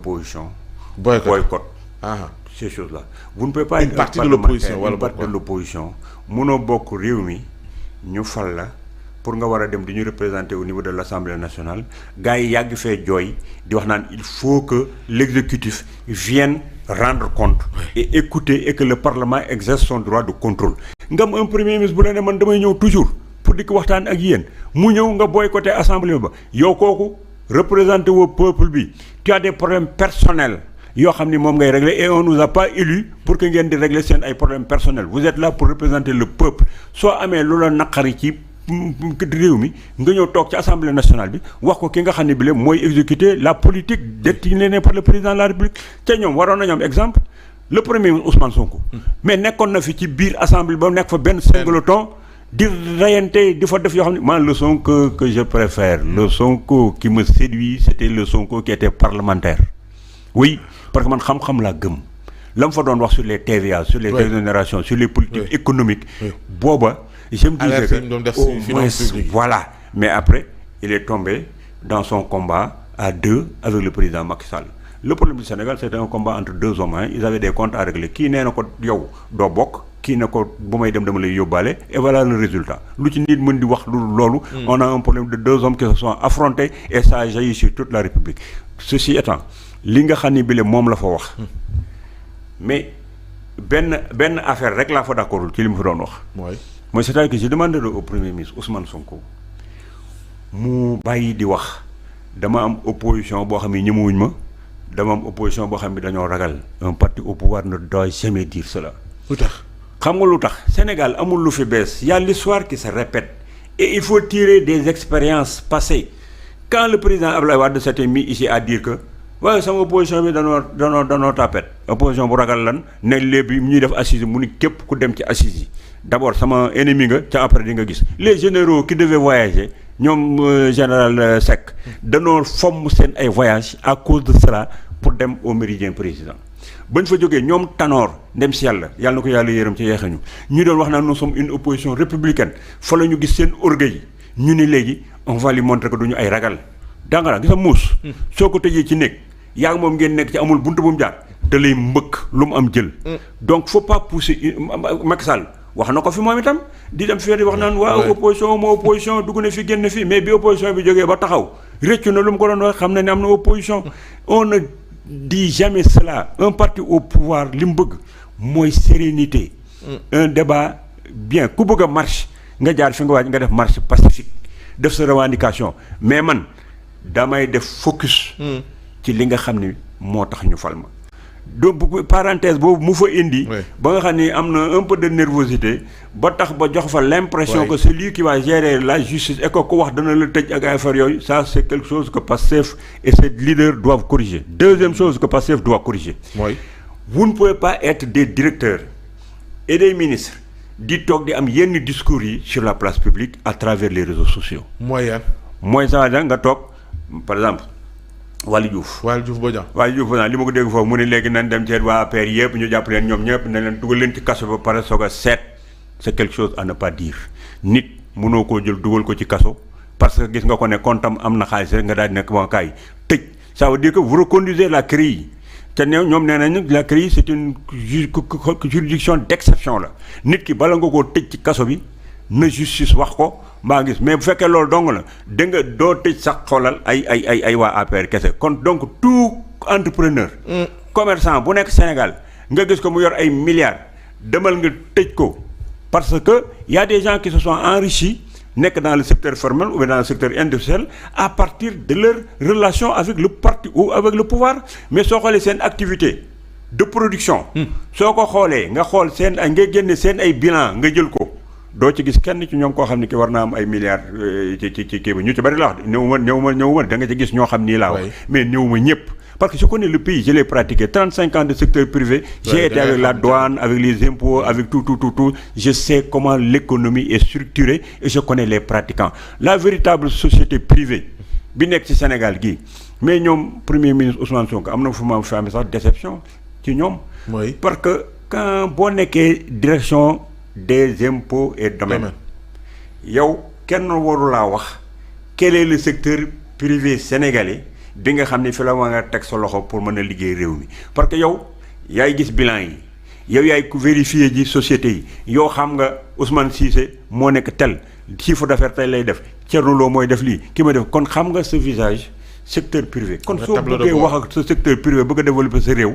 Opposition. Boycott. Ces choses-là. Vous ne pouvez pas une partie de l'opposition une partie de l'opposition mënoo bokk réew mi ñu fal la pour nga war a dem di ñu représenter au niveau de l'Assemblée nationale gars yi yàgg fee jooy di wax naan il faut que l'exécutif vienne rendre compte et écouter et que le Parlement exerce son droit de contrôle. nga am un premier ministre bu la ne man damay ñëw toujours pour di ko waxtaan ak yéen mu ñëw nga boycotter assemblée ba yow kooku représenter woo peuple bi tu as des problèmes personnels yoo xam ni moom ngay régler et on nous a pas élus pour que ngeen di régler seen ay problèmes personnels vous êtes là pour représenter le peuple soo amee lu la naqari ci réew mi nga ñëw toog ci assemblée nationale bi wax ko ki nga xam ne bi la mooy exécuter la politique déterminée par le président de la république te ñoom waroon nañu am exemple le premier ministre Ousmane Sonko mais nekkoon na fi ci biir assemblée ba nekk fa benn singleton di rayante di fa def yoo xam ne man le Sonko que je préfère le Sonko qui me séduit c'était le Sonko qui était parlementaire oui parce que man xam-xam laa gëm la mu fa doon wax sur les TVA sur les exonérations sur les politiques économiques booba je me disais que au moins voilà mais après il est tombé dans son combat à deux avec le président Macky Sall le problème du Sénégal c'était un combat entre deux hommes ils avaient des comptes à régler kii nee na ko yow doo bokk kii ne ko bu may dem dama lay yóbbaale et voilà le résultat lu ci nit mën di wax lu loolu on a un problème de deux hommes qui se sont affrontés et ça jaillit sur toute la République ceci étant li nga xam ni bile moom la fa wax mais benn affaire rek laa fa d'accord ci li mu fa doon wax mooy c'est-à-dire que je demanderai au premier ministre Ousmane Sonko mu bàyyi di wax dama am opposition boo xam ne ñemewuñ ma dama am opposition boo xam ne dañoo ragal un parti au pouvoir ne doit jamais dire cela. lu tax xam nga lu tax Sénégal amul lu fi bees y a l'histoire qui se répète et il faut tirer des expériences passées quand le président Abdoulaye Wade s'était mis ici à dire que waaye sama opposition bi danoo tapet opposition bu ragal lan ne léegi ñuy def assise mu ni képp ku dem ci assise yi d'abord sama ennemi nga ca après di nga gis les généraux qui devaient voyager ñoom général Seck danoo fomm seen ay voyages à cause de cela pour dem au méridien président bañ fa jógee ñoom Tanor dem si yàlla na ko yàlla yërëm ci yeexañu ñu doon wax naan nous sommes une opposition républicaine fa la ñu gis seen orgueil ñu ni léegi on va lui montrer que duñu ay ragal danga gisa muus soo ko tëjee ci néeg yaa ngi moom ngeen nekk ci amul buntu bu mu jaar da lay mbëkk lu mu am jël donc faut pas pousser Macky Sall wax na ko fi moom itam di dem fii di wax naan waaw opposition dugg na fi génn fi mais bi opposition bi jógee ba taxaw rëccu na lu mu ko doon wax xam na ne am na opposition on ne dit jamais cela un parti au pouvoir li mu bëgg mooy sérénité un débat bien ku bëgg a marche nga jaar fi nga waaj nga def marche pacifique def sa revendication mais man damay def focus ci li nga xam ni moo tax ñu fal ma donc parenthèse boobu mu fa indi ba nga xam ni am na un peu de nervosité ba tax ba jox fa l'impression que celui qui va gérer la justice et que ku wax dana la tëj ak affaire yooyu ça c'est quelque chose que Pastef et ses leaders doivent corriger deuxième chose que Pastef doit corriger vous ne pouvez pas être des directeurs et des ministres di toog di am yenn discours yi sur la place publique à travers les réseaux sociaux mooy ça nga toog par exemple Waly Diouf Bodian li ma ko dégg foofu mu ne léegi nañ dem seet waa APR yëpp ñu jàpp leen ñoom ñëpp nañ leen dugal leen ci kaso ba pare soog a seet c'est quelque chose à ne pas dire nit mënoo koo jël dugal ko ci kaso parce que gis nga ko ne comptam am na xaalis rek nga daal di nekk bon kaay tëj ça veut dire que vous reconduisez la CREI te ñoom nee nañu la CREI c'est une juridiction d'exception la nit ki bala nga koo tëj ci kaso bi na justice wax ko maa gis mais bu fekkee loolu dong la da nga doo tëj sax xoolal ay waa APR kese kon donc tout entrepreneur commerçant bu nekk Sénégal nga gis ko mu yor ay milliards demal nga tëj ko parce que y a des gens qui se sont enrichis nekk dans le secteur formel ou bien dans le secteur industriel à partir de leur relation avec le parti ou avec le pouvoir mais soo xoolee seen activité de production soo ko xoolee nga xool seen ay nga génne seen ay bilan nga jël ko doo ci gis kenn ci ñoom koo xam ne ki war naa am ay milliards ci kii bi ñu ci bari la wax néew ma da nga ci gis ñoo xam nii laa wax mais néew ma ñëpp parce que je connais le pays je l'ai pratiqué 35 ans de secteur privé j'ai été avec la douane avec les impôts avec tout je sais comment l'économie est structurée et je connais les pratiquants la véritable société privée bi nekk ci Sénégal gii mais ñoom premier ministre Ousmane Sonko am na fu ma fi amee sax déception ci ñoom parce que quand boo nekkee direction des impôts et domaines yow kenn waru laa wax quel est le secteur privé sénégalais bi nga xam ne fi la war nga teg sa loxo pour mën a liggéey réew mi parce que yow yaay gis bilan yi yow yaay ku vérifier ji société yi yow xam nga Ousmane Cissé moo nekk tel chiffre d'affaires tey lay def Thierno Lo mooy def lii ki ma def kon xam nga sa visage secteur privé kon soo bëggee wax ak sa secteur privé bëgg a développer sa réew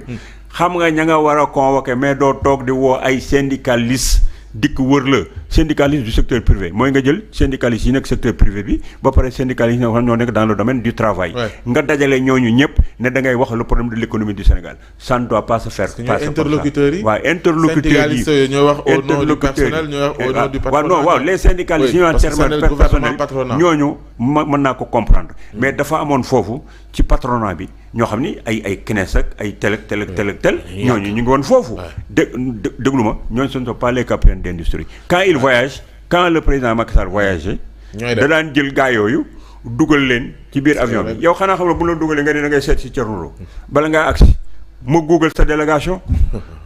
xam nga ña nga war a convoquer mais doo toog di woo ay syndicalistes dikk wër la syndicaliste du secteur privé mooy nga jël syndicaliste yi nekk secteur privé bi ba pare syndicaliste yi ñoo nekk dans le domaine du travail nga dajale ñooñu ñëpp ne da ngay wax le problème de l'économie du Sénégal ça ne doit pas se faire passer interlocuteurs yi waaw interlocuteurs yi syndicalistes ñoo wax au nom du personnel ñoo wax au nom du patronat waaw non waaw les syndicalistes yi ñoo en terme personnel ñooñu mën naa ko comprendre mais dafa amoon foofu ci patronat bi ñoo xam ni ay CNES ak ay tel ñooñu ñu ngi woon foofu déglu ma ñooñu ce ne sont pas les capitaines d'industrie quand ils voyagent quand le président Macky Sall voyageait da daan jël gaa yooyu dugal leen ci biir avion bi yow xanaa xam ne bu la dugalee nga ne da ngay seet si Thierno Lo bala ngaa agsi ma google sa délégation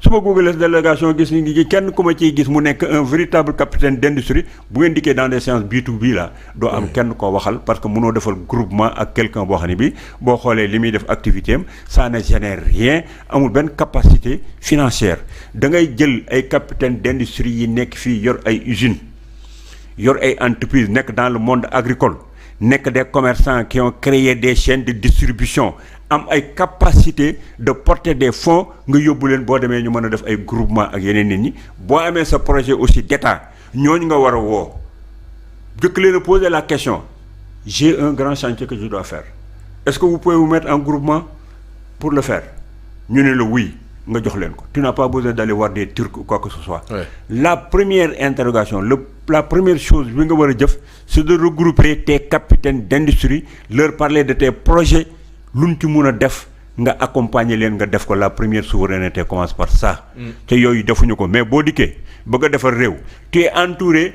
su ma google sa délégation gis ni kenn ku ma ciy gis mu nekk un véritable capitaine d'industrie bu ngeen dikkee dans des séances B2B là doo am kenn koo waxal parce que mënoo defal groupement ak quelqu'un boo xam ne bi boo xoolee li muy def activité am ça ne génère rien amul benn capacité financière da ngay jël ay capitaine d'industrie yi nekk fii yor ay usines yor ay entreprises nekk dans le monde agricole nekk des commerçants qui ont créé des chaînes de distribution am ay capacité de porter des fonds nga yóbbu leen boo demee ñu mën a def ay groupement ak yeneen nit ñi boo amee sa projet aussi d'État ñooñu nga war a woo jëkk leen a poser la question j'ai un grand chantier que je dois faire est-ce que vous pouvez vous mettre en groupement pour le faire ñu ne la oui nga jox leen ko tu n'as pas besoin d'aller voir des Turcs ou quoi que ce soit la première interrogation la première chose bi nga war a jëf c'est de regrouper tes capitaines d'industrie leur parler de tes projets luñ ci mun a def nga accompagner leen nga def ko la première souveraineté commence par ça te yooyu defuñu ko mais boo dikkee bëgg a defar réew tu es entouré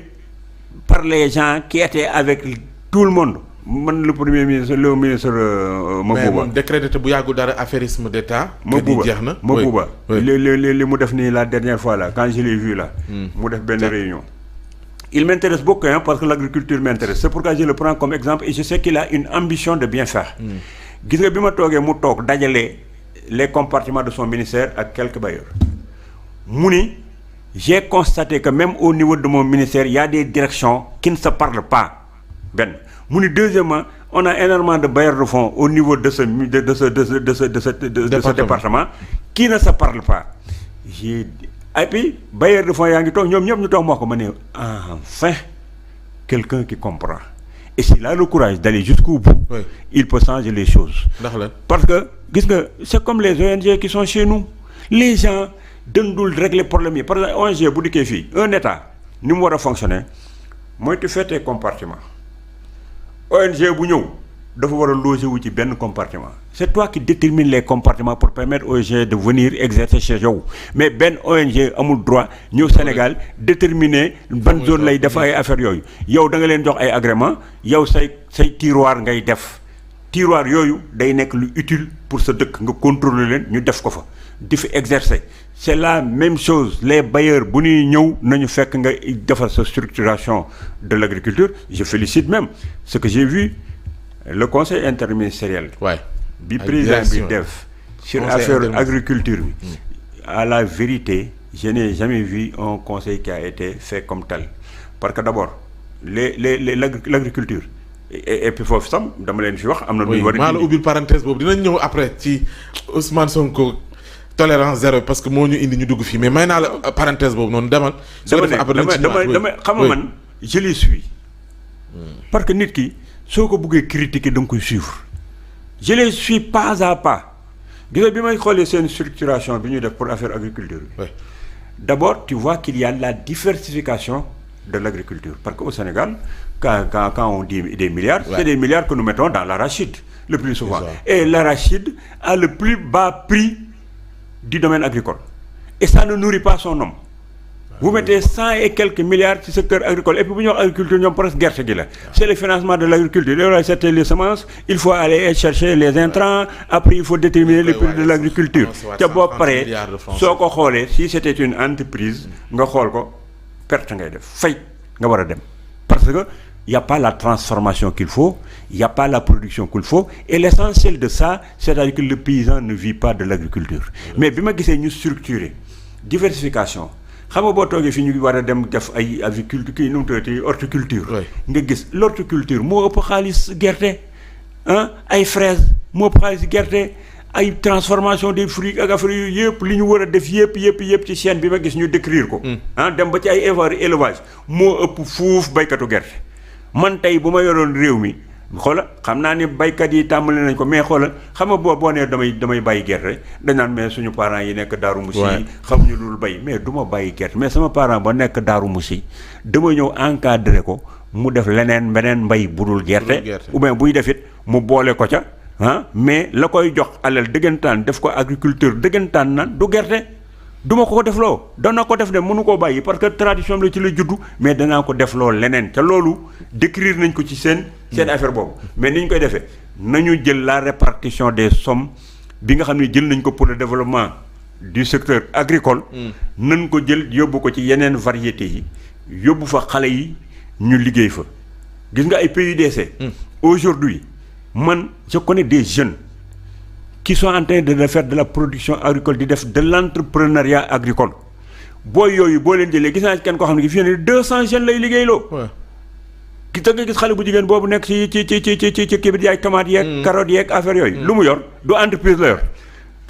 par les gens qui étaient avec tout le monde man le premier ministre le ministre Mabouba mais moom décrété bu yàggul dara affairisme d'État Mabouba jeex na Mabouba li mu def nii la dernière fois là quand je l'ai vu là mu def benn réunion il m'intéresse beaucoup parce que l'agriculture m'intéresse c'est pourquoi je le prends comme exemple et je sais qu'il a une ambition de bien faire gis nga bi ma toogee mu toog dajale les compartiments de son ministère ak quelques bailleurs mu ni j'ai constaté que même au niveau de mon ministère il y a des directions qui ne se parlent pas benn mu ni deuxièmement on a énormément de bailleurs de fonds au niveau de ce département qui ne se parlent pas et puis bailleurs de fonds yaa ngi toog ñoom ñëpp ñu toog moo ko ma ne enfin quelqu'un qui comprend et s'il a le courage d'aller jusqu'au bout il peut changer les choses parce que gis nga c'est comme les ONG qui sont chez nous les gens dëndul régler problème yi par exemple ONG bu dikkee fii un état ni mu war a fonctionner mooy tu fais tes compartiments ONG bu ñëw dafa war a loger wu ci benn compartiment c'est toi qui détermines les compartiments pour permettre aux ONG de venir exercer chez yow mais benn ONG amul droit ñëw Sénégal déterminer ban zone lay def ay affaires yooyu yow da nga leen jox ay agrément yow say tiroir ngay def tiroir yooyu day nekk lu utile pour sa dëkk nga contrôler leen ñu def ko fa di fi exercer c'est la même chose les bailleurs bu ñuy ñëw nañu fekk nga defar sa structuration de l'agriculture je félicite même ce que j'ai vu le conseil interministériel bi président bi def sur affaire agriculture bi à la vérité je n'ai jamais vu un conseil qui a été fait comme tel parce que d'abord l'agriculture et puis foofu sam dama leen fi wax am na lu ñu war a maa la ubbil parenthèse boobu dinañ ñëw après ci Ousmane Sonko tolérance zéro parce que moo ñu indi ñu dugg fii mais may naa la parenthèse boobu noonu demal dama xam nga man je les suis parce que nit ki soo ko bëggee critiquer da nga koy suivre je les suis pas à pas gis nga bi may xoolee seen structuration bi ñuy def pour affaire agriculture bi d'abord tu vois qu'il y a la diversification de l'agriculture parce qu'au Sénégal quand on dit des milliards c'est des milliards que nous mettons dans l'arachide le plus souvent et l'arachide a le plus bas prix du domaine agricole et ça ne nourrit pas son homme vous mettez 100 et quelques milliards ci secteur agricole et puis bu ñu wax agriculture ñoom presque gerte gi la c'est le financement de l'agriculture loolu c'était les semences il faut aller chercher les intrants après il faut déterminer le prix de l'agriculture te boo paree soo ko xoolee si c'était une entreprise nga xool ko perte ngay def fay nga war a dem parce que il y a pas la transformation qu'il faut, il y a pas la production qu'il faut, et l'essentiel de ça c'est-à-dire que le paysan ne vit pas de l'agriculture. Mais bi ma gisee ñu structurer diversification xam nga boo toogee fi ñu war a dem def ay aviculture kii nu mu tuddati horticulture. nga gis l'horticulture moo ëpp xaalis gerte ay fraises moo ëpp xaalis gerte. ay transformation des fruits ak affaire yu yëpp li ñu war a def yëpp ci chaîne bi ma gis ñu décrire ko. dem ba ci ay élevage moo ëpp fuuf baykatu gerte. man tey bu ma yoroon réew mi xoola xam naa ni baykat yi tàmbali nañ ko mais xoola xam nga boo nee damay bàyyi gerte dañ naan mais suñu parents yi nekk Daaru Musi xamuñu lul bay mais du ma bàyyi gerte mais sama parent ba nekk Daaru Musi dama ñëw encadré ko mu def beneen mbay budul gerte. ou bien buy def it mu boole ko ca. mais la koy jox alal dëggantaan def ko agriculture dëggantaan na du gerte du ma ko defloo dana ko def de mënu koo bàyyi parce que tradition la ci la juddu mais danaa ko defloo leneen te loolu décrire nañ ko ci seen affaire boobu. mais ni ñu koy defee nañu jël la répartition des sommes bi nga xam ne jël nañ ko pour le développement du secteur agricole. nañ ko jël yóbbu ko ci yeneen variétés yi yóbbu fa xale yi ñu liggéey fa gis nga ay PUDC. aujourd'hui man je connais des jeunes qui sont en train de faire de la production agricole di def de l'entrepreneuriat agricole booy yooyu boo leen jëlee gis naa ci kenn koo xam ne fii ne 200 jeunes lay liggéeyloo. ki da nga gis xale bu jigéen boobu nekk ci kii bi di jaay tomate yeeg carottes yeeg affaire yooyu. lu mu yor du entreprise la yor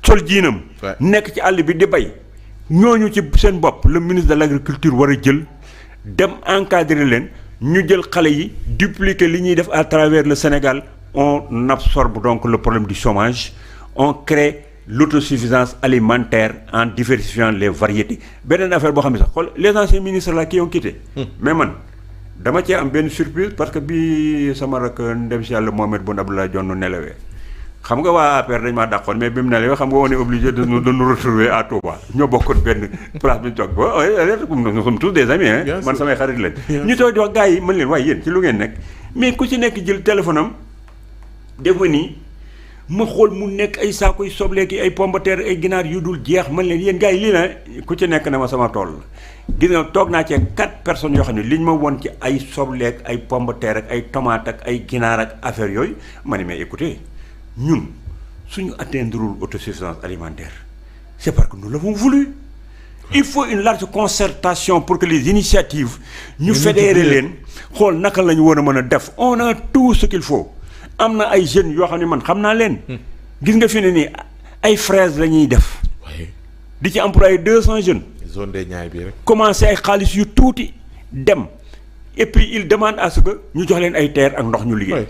sol jiinam. nekk ci àll bi di bay. ñooñu ci seen bopp le ministre de l'agriculture war a jël dem encadrer leen ñu jël xale yi dupliquer li ñuy def à travers le Sénégal. On absorbe donc le problème du chômage, on crée l'autosuffisance alimentaire en diversifiant les variétés. Beneen affaire boo xam ne sax xool les anciens ministres là qui ont quitté. mais man dama cee am benn surprise parce que bi sama rak ndem si yàlla Mohamed Boun Abdallah Dionne nelawee xam nga waa APR dañ maa dàqoon mais bi mu nelawee xam nga on est obligé de nous retrouver à Touba ñoo bokkoon benn place bi ñu toog ba nous sommes tous des amis man samay xarit lañ. ñu toog di wax gars yi mën leen waaye yéen ci lu ngeen nekk mais ku ci nekk jël téléphone am. def nii ma xool mu nekk ay saakoy sobleeki ay pomme de terre ay ginaar yu dul jeex man leen yéen gars yi lii la ku ci nekk na ma sama tool la gis nga toog naa ci 4 personnes yoo xam ne liñ ma won ci ay sobleek ay pomme de terre ak ay tomate ak ay ginaar ak affaire yooyu ma ne mais écoutez ñun suñu atteindrewul autosuffisance alimentaire c'est parce que nous l'avons voulu. il faut une large concertation pour que les initiatives ñu fédérer leen xool naka la ñu war a mën a def on a tout ce qu'il faut. am na ay jeunes yoo xam ne man xam naa leen. gis nga fi ne nii ay fraises la ñuy def. di ci employé 200 jeunes. zone des Niayes bi rek. commencé ay xaalis yu tuuti dem et puis il demande à ce que ñu jox leen ay terre ak ndox ñu liggéey.